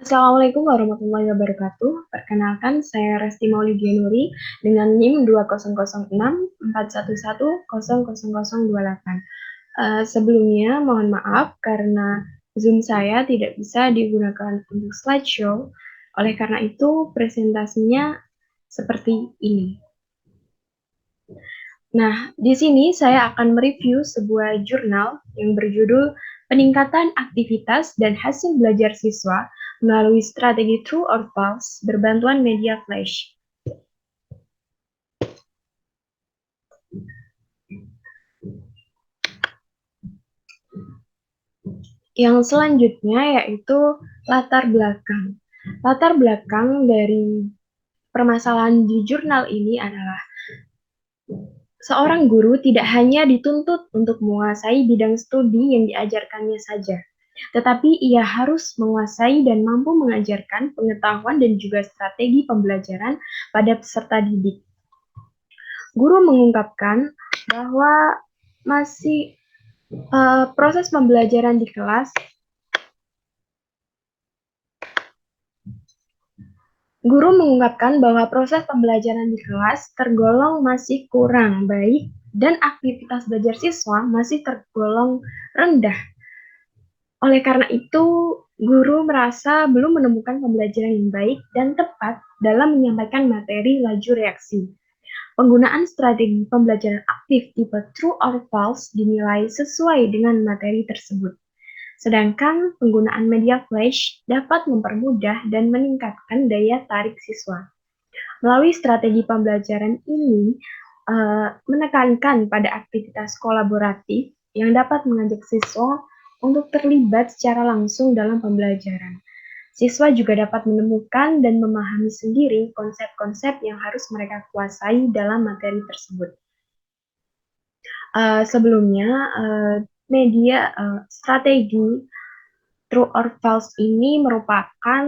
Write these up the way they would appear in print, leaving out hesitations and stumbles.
Assalamualaikum warahmatullahi wabarakatuh. Perkenalkan, saya Resti Maulidia Nuri dengan NIM 200641100028. Sebelumnya, mohon maaf karena Zoom saya tidak bisa digunakan untuk slideshow. Oleh karena itu, presentasinya seperti ini. Nah, di sini saya akan mereview sebuah jurnal yang berjudul Peningkatan Aktivitas dan Hasil Belajar Siswa melalui Strategi True or False berbantuan media flash. Yang selanjutnya yaitu latar belakang. Latar belakang dari permasalahan di jurnal ini adalah seorang guru tidak hanya dituntut untuk menguasai bidang studi yang diajarkannya saja, tetapi ia harus menguasai dan mampu mengajarkan pengetahuan dan juga strategi pembelajaran pada peserta didik. Guru mengungkapkan bahwa proses pembelajaran di kelas Guru mengungkapkan bahwa proses pembelajaran di kelas tergolong masih kurang baik dan aktivitas belajar siswa masih tergolong rendah. Oleh karena itu, guru merasa belum menemukan pembelajaran yang baik dan tepat dalam menyampaikan materi laju reaksi. Penggunaan strategi pembelajaran aktif tipe True or False dinilai sesuai dengan materi tersebut. Sedangkan penggunaan media flash dapat mempermudah dan meningkatkan daya tarik siswa. Melalui strategi pembelajaran ini, menekankan pada aktivitas kolaboratif yang dapat mengajak siswa untuk terlibat secara langsung dalam pembelajaran. Siswa juga dapat menemukan dan memahami sendiri konsep-konsep yang harus mereka kuasai dalam materi tersebut. Sebelumnya, strategi True or False ini merupakan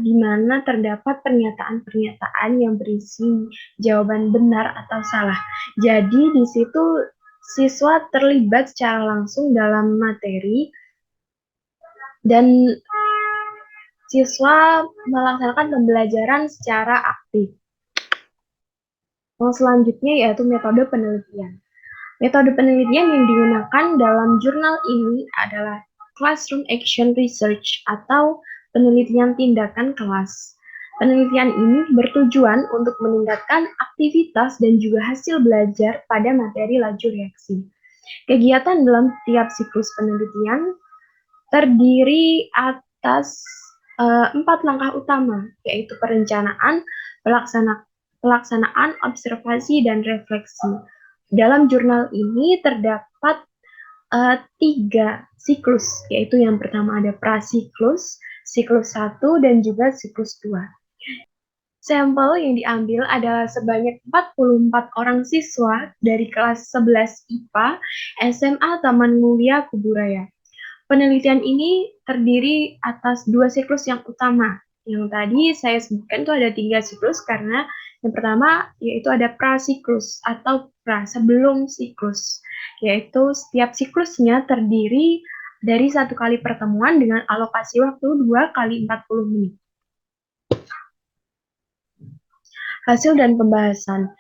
di mana terdapat pernyataan-pernyataan yang berisi jawaban benar atau salah. Jadi di situ siswa terlibat secara langsung dalam materi dan siswa melaksanakan pembelajaran secara aktif. Yang selanjutnya yaitu metode penelitian. Metode penelitian yang digunakan dalam jurnal ini adalah Classroom Action Research atau penelitian tindakan kelas. Penelitian ini bertujuan untuk meningkatkan aktivitas dan juga hasil belajar pada materi laju reaksi. Kegiatan dalam tiap siklus penelitian terdiri atas 4 langkah utama, yaitu perencanaan, pelaksanaan, observasi, dan refleksi. Dalam jurnal ini terdapat 3 siklus, yaitu yang pertama ada prasiklus, siklus 1, dan juga siklus 2. Sampel yang diambil adalah sebanyak 44 orang siswa dari kelas 11 IPA SMA Taman Mulia Kuburaya. Penelitian ini terdiri atas 2 siklus yang utama. Yang tadi saya sebutkan itu ada 3 siklus karena yang pertama yaitu ada prasiklus atau sebelum siklus, yaitu setiap siklusnya terdiri dari 1 kali pertemuan dengan alokasi waktu 2 kali 40 menit. Hasil dan pembahasan.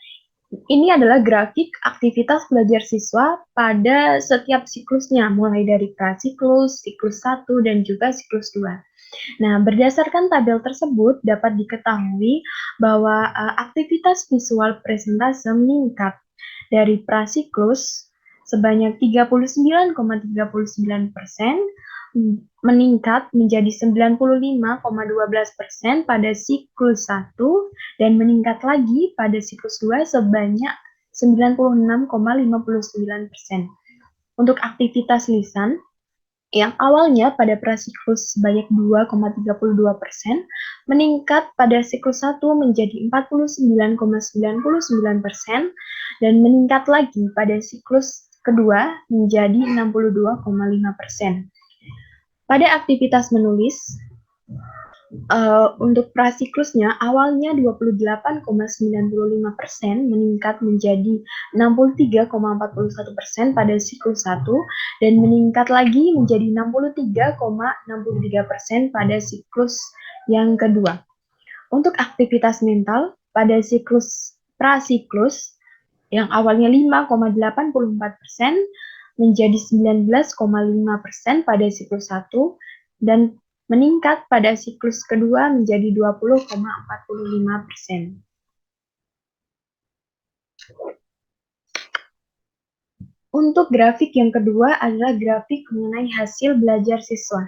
Ini adalah grafik aktivitas belajar siswa pada setiap siklusnya, mulai dari prasiklus, siklus 1, dan juga siklus 2. Nah, berdasarkan tabel tersebut dapat diketahui bahwa aktivitas visual presentase meningkat dari prasiklus sebanyak 39,39%, meningkat menjadi 95,12% pada siklus 1 dan meningkat lagi pada siklus 2 sebanyak 96,59%. Untuk aktivitas lisan, yang awalnya pada prasiklus sebanyak 2,32%, meningkat pada siklus 1 menjadi 49,99% dan meningkat lagi pada siklus kedua menjadi 62,5%. Pada aktivitas menulis, Untuk prasiklusnya awalnya 28,95% meningkat menjadi 63,41% pada siklus 1 dan meningkat lagi menjadi 63,63% pada siklus yang kedua. Untuk aktivitas mental pada siklus prasiklus yang awalnya 5,84% menjadi 19,5% pada siklus 1 dan meningkat pada siklus kedua menjadi 20,45%. Untuk grafik yang kedua adalah grafik mengenai hasil belajar siswa.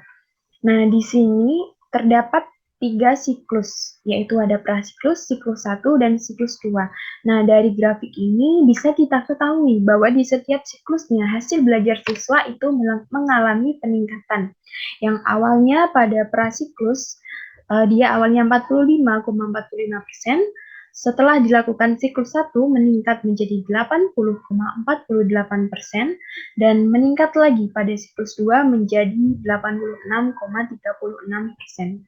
Nah, di sini terdapat 3 siklus, yaitu ada prasiklus, siklus 1, dan siklus 2. Nah, dari grafik ini bisa kita ketahui bahwa di setiap siklusnya hasil belajar siswa itu mengalami peningkatan. Yang awalnya pada prasiklus, dia awalnya 45,45%, setelah dilakukan siklus 1 meningkat menjadi 80,48%, dan meningkat lagi pada siklus 2 menjadi 86,36%.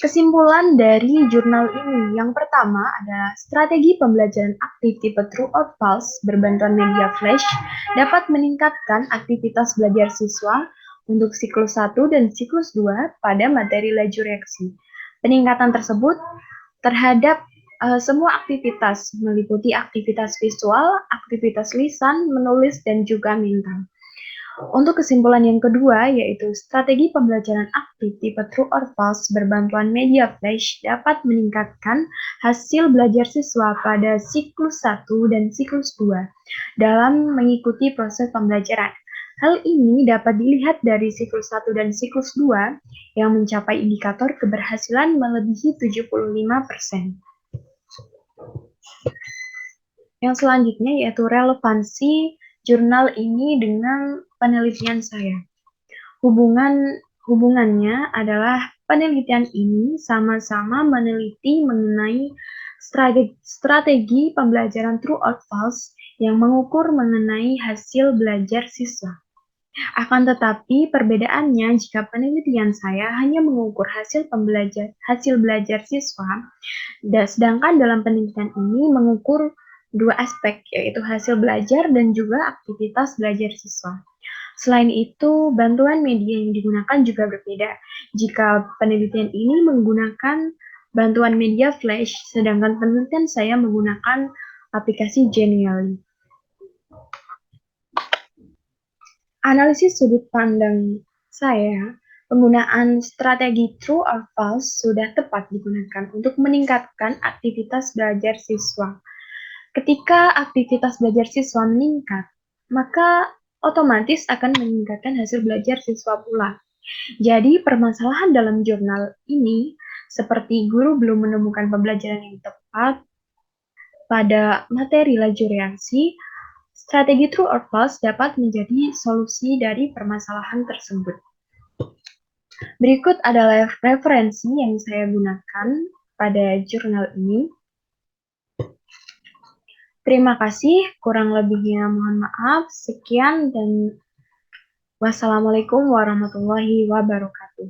Kesimpulan dari jurnal ini, yang pertama adalah strategi pembelajaran aktif tipe True or False berbantuan media flash dapat meningkatkan aktivitas belajar siswa untuk siklus 1 dan siklus 2 pada materi laju reaksi. Peningkatan tersebut terhadap semua aktivitas, meliputi aktivitas visual, aktivitas lisan, menulis, dan juga mental. Untuk kesimpulan yang kedua, yaitu strategi pembelajaran aktif tipe True or False berbantuan media flash dapat meningkatkan hasil belajar siswa pada siklus 1 dan siklus 2 dalam mengikuti proses pembelajaran. Hal ini dapat dilihat dari siklus 1 dan siklus 2 yang mencapai indikator keberhasilan melebihi 75%. Yang selanjutnya yaitu relevansi jurnal ini dengan penelitian saya. Hubungannya adalah penelitian ini sama-sama meneliti mengenai strategi pembelajaran True or False yang mengukur mengenai hasil belajar siswa. Akan tetapi perbedaannya jika penelitian saya hanya mengukur hasil belajar siswa, sedangkan dalam penelitian ini mengukur dua aspek, yaitu hasil belajar dan juga aktivitas belajar siswa. Selain itu, bantuan media yang digunakan juga berbeda. Jika penelitian ini menggunakan bantuan media flash, sedangkan penelitian saya menggunakan aplikasi Genially. Analisis sudut pandang saya, penggunaan strategi True or False sudah tepat digunakan untuk meningkatkan aktivitas belajar siswa. Ketika aktivitas belajar siswa meningkat, maka otomatis akan meningkatkan hasil belajar siswa pula. Jadi permasalahan dalam jurnal ini seperti guru belum menemukan pembelajaran yang tepat pada materi laju reaksi, strategi True or False dapat menjadi solusi dari permasalahan tersebut. Berikut adalah referensi yang saya gunakan pada jurnal ini. Terima kasih, kurang lebihnya mohon maaf. Sekian dan wassalamualaikum warahmatullahi wabarakatuh.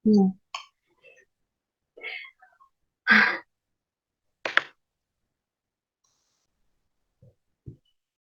Nah.